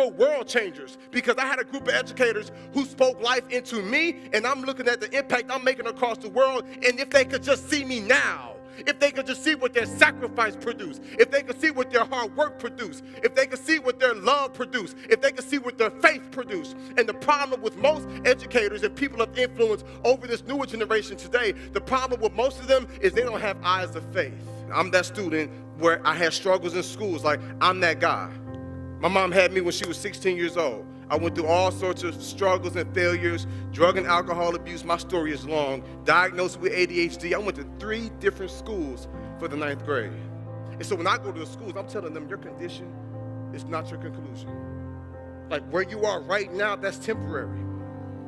real world changers because I had a group of educators who spoke life into me, and I'm looking at the impact I'm making across the world. And if they could just see me now, if they could just see what their sacrifice produced, if they could see what their hard work produced, if they could see what their love produced, if they could see what their faith produced. And the problem with most educators and people of influence over this newer generation today, the problem with most of them is they don't have eyes of faith. I'm that student where I had struggles in schools. Like, I'm that guy. My mom had me when she was 16 years old. I went through all sorts of struggles and failures, drug and alcohol abuse. My story is long. Diagnosed with ADHD. I went to 3 different schools for the 9th grade. And so when I go to the schools, I'm telling them your condition is not your conclusion. Like, where you are right now, that's temporary.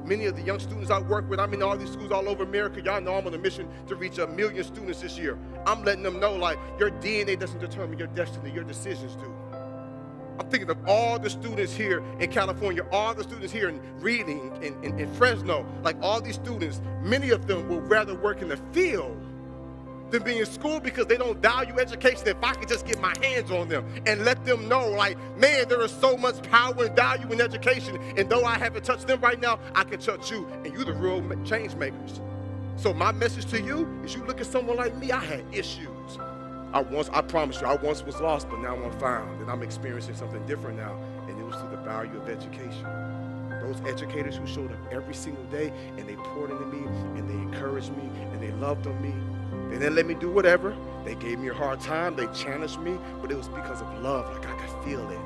Many of the young students I work with, I'm in all these schools all over America. Y'all know I'm on a mission to reach 1 million students this year. I'm letting them know, like, your DNA doesn't determine your destiny, your decisions do. I'm thinking of all the students here in California, all the students here in Reading, in Fresno, like all these students, many of them will rather work in the field than be in school because they don't value education. If I could just get my hands on them and let them know, like, man, there is so much power and value in education, and though I haven't touched them right now, I can touch you, and you're the real change makers. So my message to you is, you look at someone like me, I had issues. I promise you, I once was lost, but now I'm found, and I'm experiencing something different now, and it was through the value of education. Those educators who showed up every single day, and they poured into me, and they encouraged me, and they loved on me. They didn't let me do whatever. They gave me a hard time. They challenged me, but it was because of love. Like, I could feel it.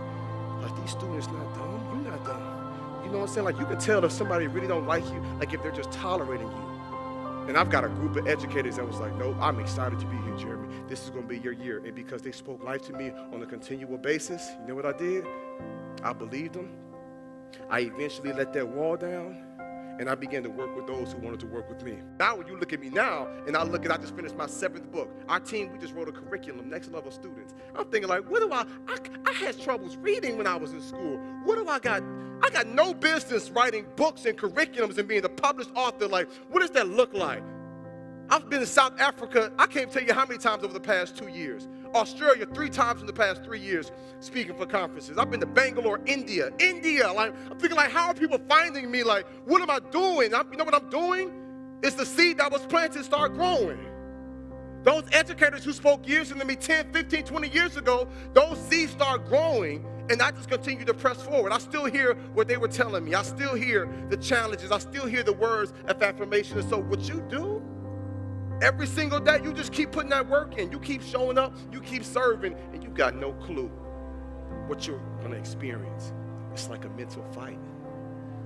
Like, these students not dumb. You're not dumb. You know what I'm saying? Like, you can tell if somebody really don't like you, like if they're just tolerating you. And I've got a group of educators that was like, nope, I'm excited to be here, Jeremy. This is going to be your year. And because they spoke life to me on a continual basis, you know what I did? I believed them. I eventually let that wall down, and I began to work with those who wanted to work with me. Now when you look at me now, and I just finished my 7th book. Our team, we just wrote a curriculum, next level students. I'm thinking, like, what do I had troubles reading when I was in school. What do I got? I got no business writing books and curriculums and being a published author. Like, what does that look like? I've been in South Africa, I can't tell you how many times over the past 2 years. Australia 3 times in the past 3 years speaking for conferences. I've been to Bangalore, India. Like, I'm thinking, like, how are people finding me? Like, what am I doing? You know what I'm doing? It's the seed that was planted start growing. Those educators who spoke years into me 10, 15, 20 years ago, those seeds start growing, and I just continue to press forward. I still hear what they were telling me. I still hear the challenges. I still hear the words of affirmation. And so what you do, every single day, you just keep putting that work in. You keep showing up, you keep serving, and you got no clue what you're going to experience. It's like a mental fight.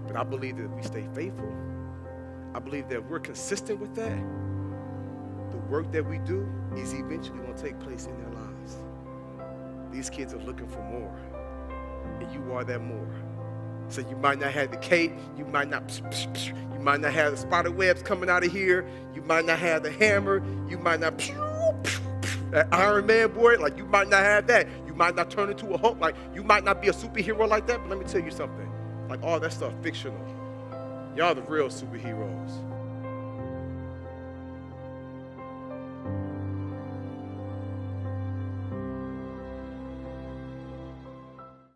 But I believe that if we stay faithful, I believe that we're consistent with that, the work that we do is eventually going to take place in their lives. These kids are looking for more, and you are that more. So you might not have the cape, you might not have the spider webs coming out of here, you might not have the hammer, you might not that Iron Man boy, like, you might not have that. You might not turn into a Hulk, like, you might not be a superhero like that, but let me tell you something, like, all that stuff fictional. Y'all the real superheroes.